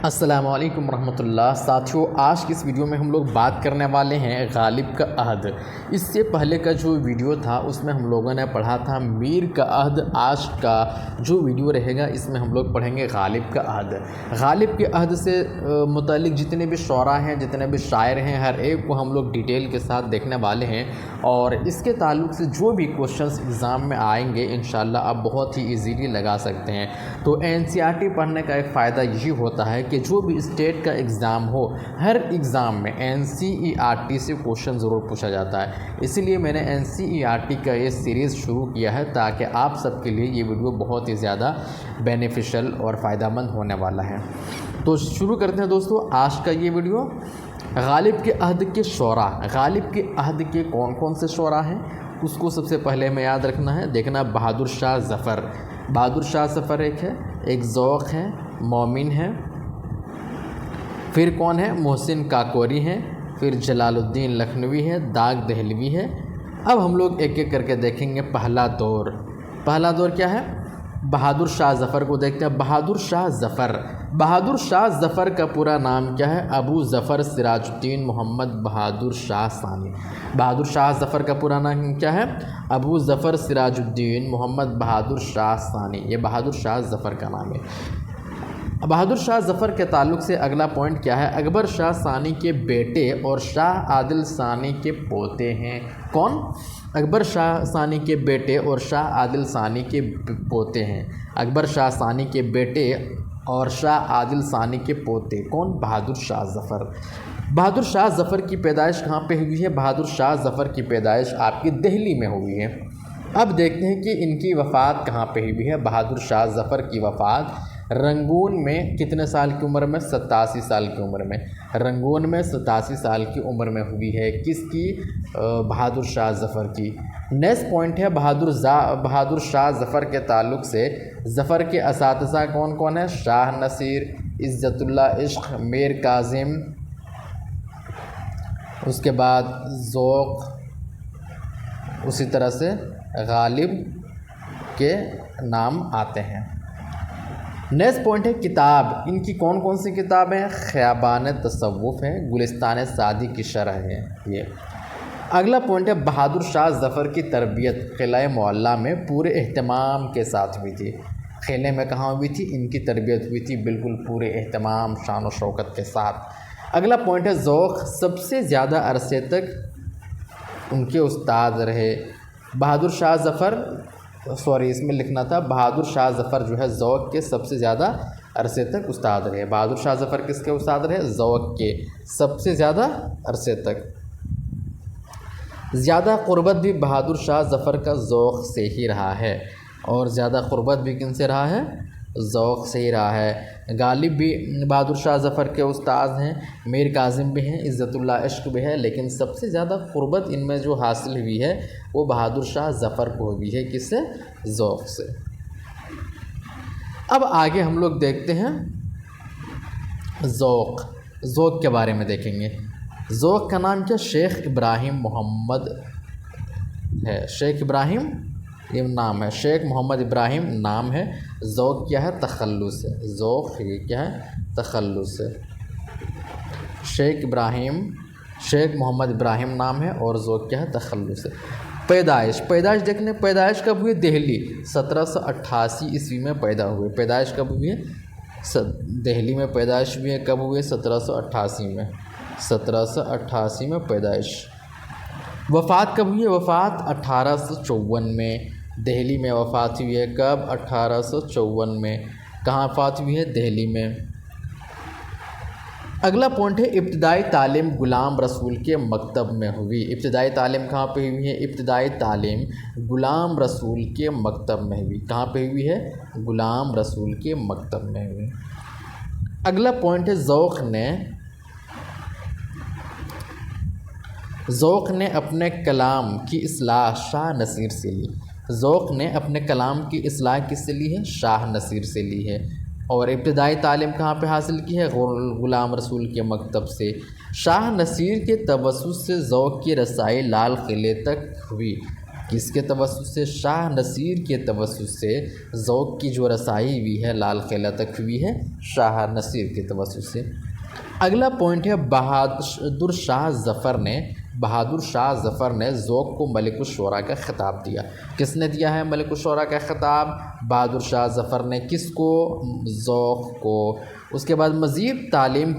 السلام علیکم ورحمۃ اللہ ساتھیوں، آج کی اس ویڈیو میں ہم لوگ بات کرنے والے ہیں غالب کا عہد۔ اس سے پہلے کا جو ویڈیو تھا اس میں ہم لوگوں نے پڑھا تھا میر کا عہد۔ آج کا جو ویڈیو رہے گا اس میں ہم لوگ پڑھیں گے غالب کا عہد۔ غالب کے عہد سے متعلق جتنے بھی شعراء ہیں، جتنے بھی شاعر ہیں، ہر ایک کو ہم لوگ ڈیٹیل کے ساتھ دیکھنے والے ہیں، اور اس کے تعلق سے جو بھی کوشچنس ایگزام میں آئیں گے انشاءاللہ آپ بہت ہی ایزیلی لگا سکتے ہیں۔ تو NCERT پڑھنے کا ایک فائدہ یہی ہوتا ہے کہ جو بھی اسٹیٹ کا ایگزام ہو، ہر ایگزام میں NCERT سے کوشچن ضرور پوچھا جاتا ہے۔ اسی لیے میں نے NCERT کا یہ سیریز شروع کیا ہے تاکہ آپ سب کے لیے یہ ویڈیو بہت ہی زیادہ بینیفیشل اور فائدہ مند ہونے والا ہے۔ تو شروع کرتے ہیں دوستو آج کا یہ ویڈیو۔ غالب کے عہد کے شعراء۔ غالب کے عہد کے کون کون سے شعراء ہیں اس کو سب سے پہلے ہمیں یاد رکھنا ہے۔ دیکھنا بہادر شاہ ظفر۔ بہادر شاہ ظفر ایک ذوق ہے، مومن ہے۔ پھر کون ہے؟ محسن کاکوری ہیں۔ پھر جلال الدین لکھنوی ہے، داغ دہلوی ہے۔ اب ہم لوگ ایک ایک کر کے دیکھیں گے۔ پہلا دور۔ پہلا دور کیا ہے؟ بہادر شاہ ظفر کو دیکھتے ہیں۔ بہادر شاہ ظفر۔ بہادر شاہ ظفر کا پورا نام کیا ہے؟ ابو ظفر سراج الدین محمد بہادر شاہ ثانی۔ بہادر شاہ ظفر کا پورا نام کیا ہے؟ ابو ظفر سراج الدین محمد بہادر شاہ ثانی۔ یہ بہادر شاہ ظفر کا نام ہے۔ بہادر شاہ ظفر کے تعلق سے اگلا پوائنٹ کیا ہے؟ اکبر شاہ ثانی کے بیٹے اور شاہ عادل ثانی کے پوتے ہیں۔ کون؟ اکبر شاہ ثانی کے بیٹے اور شاہ عادل ثانی کے پوتے ہیں۔ اکبر شاہ ثانی کے بیٹے اور شاہ عادل ثانی کے پوتے کون؟ بہادر شاہ ظفر۔ بہادر شاہ ظفر کی پیدائش کہاں پہ ہوئی ہے؟ بہادر شاہ ظفر کی پیدائش آپ کی دہلی میں ہوئی ہے۔ اب دیکھتے ہیں کہ ان کی وفات کہاں پہ ہوئی ہے۔ بہادر شاہ ظفر کی وفات رنگون میں کتنے سال کی عمر میں؟ 87 سال کی عمر میں۔ رنگون میں 87 سال کی عمر میں ہوئی ہے۔ کس کی؟ بہادر شاہ ظفر کی۔ نیکسٹ پوائنٹ ہے بہادر شاہ ظفر کے تعلق سے ظفر کے اساتذہ کون کون ہیں؟ شاہ نصیر، عزت اللہ عشق، میر کاظم، اس کے بعد ذوق، اسی طرح سے غالب کے نام آتے ہیں۔ نیکسٹ پوائنٹ ہے کتاب۔ ان کی کون کون سی کتابیں ہیں؟ خیابان تصوف ہے، گلستان سعدی کی شرح ہے یہ۔ اگلا پوائنٹ ہے بہادر شاہ ظفر کی تربیت قلعہ معلیٰ میں پورے اہتمام کے ساتھ ہوئی تھی۔ قلعے میں کہاں ہوئی تھی؟ ان کی تربیت ہوئی تھی بالکل پورے اہتمام، شان و شوکت کے ساتھ۔ اگلا پوائنٹ ہے ذوق۔ سب سے زیادہ عرصے تک ان کے استاد رہے بہادر شاہ ظفر، اس میں لکھنا تھا بہادر شاہ ظفر جو ہے ذوق کے سب سے زیادہ عرصے تک استاد رہے۔ بہادر شاہ ظفر کس کے استاد رہے؟ ذوق کے سب سے زیادہ عرصے تک۔ زیادہ قربت بھی بہادر شاہ ظفر کا ذوق سے ہی رہا ہے، اور زیادہ قربت بھی کن سے رہا ہے؟ ذوق سے ہی رہا ہے۔ غالب بھی بہادر شاہ ظفر کے استاد ہیں، میر کاظم بھی ہیں، عزت اللہ عشق بھی ہے، لیکن سب سے زیادہ قربت ان میں جو حاصل ہوئی ہے وہ بہادر شاہ ظفر کو ہوئی ہے۔ کس سے؟ ذوق سے۔ اب آگے ہم لوگ دیکھتے ہیں ذوق کے بارے میں دیکھیں گے۔ ذوق کا نام کیا؟ شیخ ابراہیم محمد ہے۔ شیخ ابراہیم یہ نام ہے، شیخ محمد ابراہیم نام ہے۔ ذوق کیا ہے؟ تخلص ہے۔ ذوق یہ کیا ہے؟ تخلص ہے۔ شیخ محمد ابراہیم نام ہے اور ذوق کیا ہے؟ تخلص ہے۔ پیدائش دیکھنے، پیدائش کب ہوئی؟ دہلی 1788 عیسوی میں پیدا ہوئے۔ پیدائش کب ہوئی ہے؟ دہلی میں پیدائش ہوئی ہے۔ کب ہوئی ہے؟ 1788 میں۔ 1788 میں پیدائش۔ وفات کب ہوئی ہے؟ وفات 1854 میں۔ دہلی میں وفات ہوئی ہے۔ کب؟ 1854 میں۔ کہاں وفات ہوئی ہے؟ دہلی میں۔ اگلا پوائنٹ ہے ابتدائی تعلیم غلام رسول کے مکتب میں ہوئی۔ ابتدائی تعلیم کہاں پہ ہوئی ہے؟ ابتدائی تعلیم غلام رسول کے مکتب میں ہوئی۔ کہاں پہ ہوئی ہے؟ غلام رسول کے مکتب میں ہوئی۔ اگلا پوائنٹ ہے ذوق نے اپنے کلام کی اصلاح شاہ نصیر سے لی۔ ذوق نے اپنے کلام کی اصلاح کس سے لی ہے؟ شاہ نصیر سے لی ہے۔ اور ابتدائی تعلیم کہاں پہ حاصل کی ہے؟ غلام رسول کے مکتب سے۔ شاہ نصیر کے توسط سے ذوق کی رسائی لال قلعے تک ہوئی۔ کس کے توسط سے؟ شاہ نصیر کے توسط سے ذوق کی جو رسائی ہوئی ہے لال قلعہ تک ہوئی ہے شاہ نصیر کے توسط سے۔ اگلا پوائنٹ ہے بہادر شاہ ظفر نے ذوق کو ملک الشعراء کا خطاب دیا۔ کس نے دیا ہے ملک الشعراء کا خطاب؟ بہادر شاہ ظفر نے۔ کس کو؟ ذوق کو۔ اس کے بعد مزید تعلیم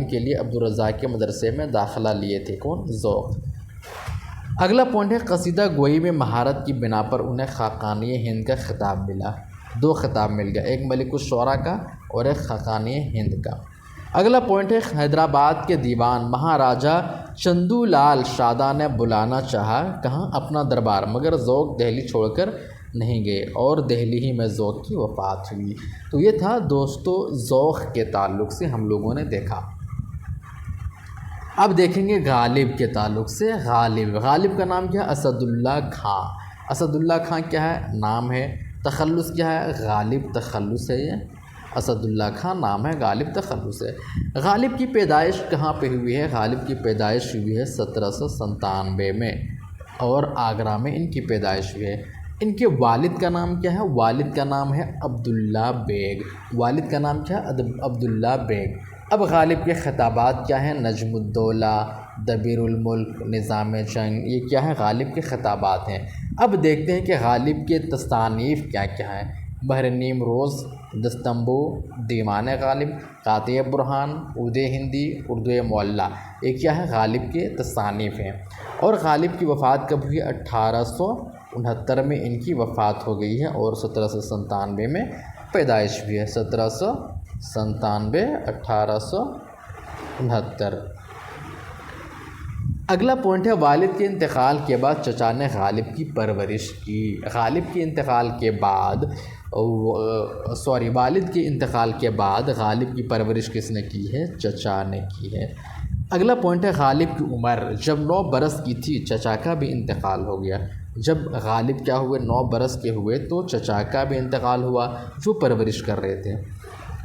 کے لیے عبدالرزاق کے مدرسے میں داخلہ لیے تھے کون؟ ذوق۔ اگلا پوائنٹ ہے قصیدہ گوئی میں مہارت کی بنا پر انہیں خاقانی ہند کا خطاب ملا۔ 2 خطاب مل گیا، ایک ملک الشعراء کا اور ایک خاقانی ہند کا۔ اگلا پوائنٹ ہے حیدرآباد کے دیوان مہاراجہ چندو لال شادہ نے بلانا چاہا کہاں؟ اپنا دربار، مگر ذوق دہلی چھوڑ کر نہیں گئے اور دہلی ہی میں ذوق کی وفات ہوئی۔ تو یہ تھا دوستو ذوق کے تعلق سے ہم لوگوں نے دیکھا۔ اب دیکھیں گے غالب کے تعلق سے۔ غالب کا نام کیا ہے؟ اسد اللہ خاں۔ اسد اللہ خاں کیا ہے؟ نام ہے۔ تخلص کیا ہے؟ غالب تخلص ہے یہ۔ اسد اللہ خاں نام ہے، غالب تخلص ہے۔ غالب کی پیدائش کہاں پہ ہوئی ہے؟ غالب کی پیدائش ہوئی ہے 1797 میں اور آگرہ میں ان کی پیدائش ہوئی ہے۔ ان کے والد کا نام کیا ہے؟ والد کا نام ہے عبداللہ بیگ۔ والد کا نام کیا ہے؟ عبداللہ بیگ۔ اب غالب کے خطابات کیا ہیں؟ نجم الدولہ، دبیر الملک، نظام جنگ، یہ کیا ہے؟ غالب کے خطابات ہیں۔ اب دیکھتے ہیں کہ غالب کے تصانیف کیا کیا ہیں۔ بحر نیم روز، دستمبو، دیوان غالب، قاطع برہان، عود ہندی، اردو معلیٰ، یہ کیا ہے؟ غالب کے تصانیف ہیں۔ اور غالب کی وفات کب ہوئی؟ 1869 میں ان کی وفات ہو گئی ہے اور 1797 میں پیدائش ہوئی ہے۔ 1797، 1869۔ اگلا پوائنٹ ہے والد کے انتقال کے بعد چچا نے غالب کی پرورش کی۔ والد کے انتقال کے بعد غالب کی پرورش کس نے کی ہے؟ چچا نے کی ہے۔ اگلا پوائنٹ ہے غالب کی عمر جب 9 برس کی تھی چچا کا بھی انتقال ہو گیا۔ جب غالب کیا ہوئے؟ 9 برس کے ہوئے تو چچا کا بھی انتقال ہوا جو پرورش کر رہے تھے۔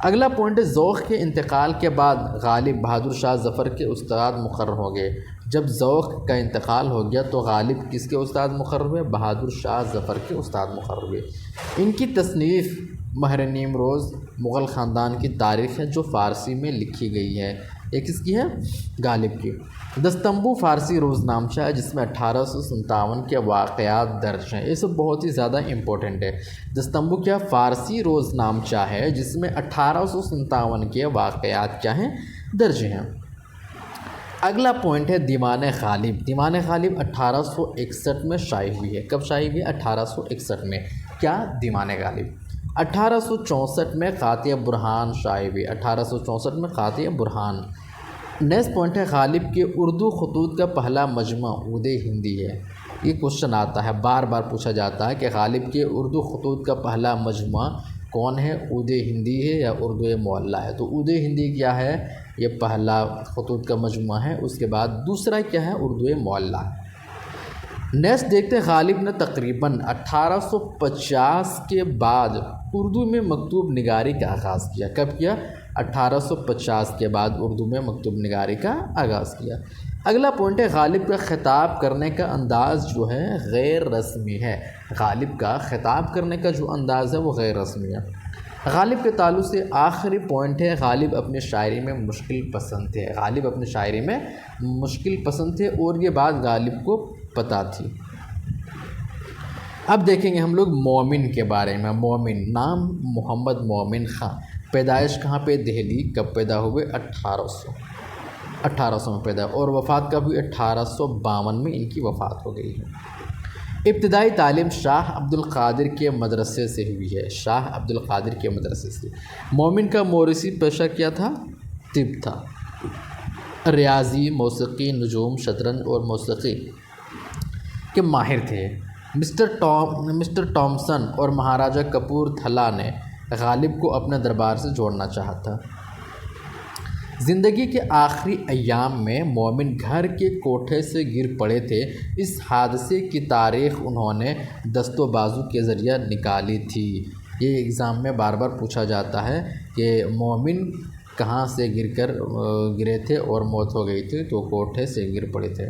اگلا پوائنٹ ہے ذوق کے انتقال کے بعد غالب بہادر شاہ ظفر کے استاد مقرر ہو گئے۔ جب ذوق کا انتقال ہو گیا تو غالب کس کے استاد مقرر ہوئے؟ بہادر شاہ ظفر کے استاد مقرر ہوئے۔ ان کی تصنیف بحر نیم روز مغل خاندان کی تاریخ ہے جو فارسی میں لکھی گئی ہے۔ یہ کس کی ہے؟ غالب کی۔ دستمبو فارسی روزنامچہ ہے جس میں 1857 کے واقعات درج ہیں۔ یہ سب بہت ہی زیادہ امپورٹنٹ ہے۔ دستمبو کیا؟ فارسی روزنامچہ ہے جس میں 1857 کے واقعات کیا ہیں؟ درج ہیں۔ اگلا پوائنٹ ہے دیوان غالب۔ دیوان غالب 1861 میں شائع ہوئی ہے۔ کب شائع ہوئی؟ 1861 میں۔ کیا؟ دیوان غالب۔ 1864 میں قاطع برہان شائع ہوئی۔ 1864 میں قاطع برہان۔ نیکسٹ پوائنٹ ہے غالب کے اردو خطوط کا پہلا مجمع عود ہندی ہے۔ یہ کوشچن آتا ہے، بار بار پوچھا جاتا ہے کہ غالب کے اردو خطوط کا پہلا مجمع کون ہے؟ عود ہندی ہے یا اردو معلیٰ ہے؟ تو عود ہندی کیا ہے؟ یہ پہلا خطوط کا مجموعہ ہے۔ اس کے بعد دوسرا کیا ہے؟ اردو معلیٰ۔ نیکسٹ دیکھتے ہیں غالب نے تقریباً 1850 کے بعد اردو میں مکتوب نگاری کا آغاز کیا۔ کب کیا؟ 1850 کے بعد اردو میں مکتوب نگاری کا آغاز کیا۔ اگلا پوائنٹ ہے غالب کا خطاب کرنے کا انداز جو ہے غیر رسمی ہے۔ غالب کا خطاب کرنے کا جو انداز ہے وہ غیر رسمی ہے۔ غالب کے تعلق سے آخری پوائنٹ ہے غالب اپنے شاعری میں مشکل پسند تھے۔ غالب اپنے شاعری میں مشکل پسند تھے اور یہ بات غالب کو پتہ تھی۔ اب دیکھیں گے ہم لوگ مومن کے بارے میں۔ مومن نام محمد مومن خاں، پیدائش کہاں پہ؟ دہلی۔ کب پیدا ہوئے؟ 1800 میں پیدا اور وفات کب ہوئی؟ 1852 میں ان کی وفات ہو گئی ہے۔ ابتدائی تعلیم شاہ عبدالقادر کے مدرسے سے ہوئی ہے۔ شاہ عبدالقادر کے مدرسے سے۔ مومن کا موروثی پیشہ کیا تھا؟ طب تھا۔ ریاضی، موسیقی، نجوم، شطرنج اور موسیقی کے ماہر تھے۔ مسٹر ٹامسن اور مہاراجہ کپور تھلا نے غالب کو اپنے دربار سے جوڑنا چاہا تھا۔ زندگی کے آخری ایام میں مومن گھر کے کوٹھے سے گر پڑے تھے۔ اس حادثے کی تاریخ انہوں نے دست و بازو کے ذریعہ نکالی تھی۔ یہ ایگزام میں بار بار پوچھا جاتا ہے کہ مومن کہاں سے گرے تھے اور موت ہو گئی تھی، تو کوٹھے سے گر پڑے تھے۔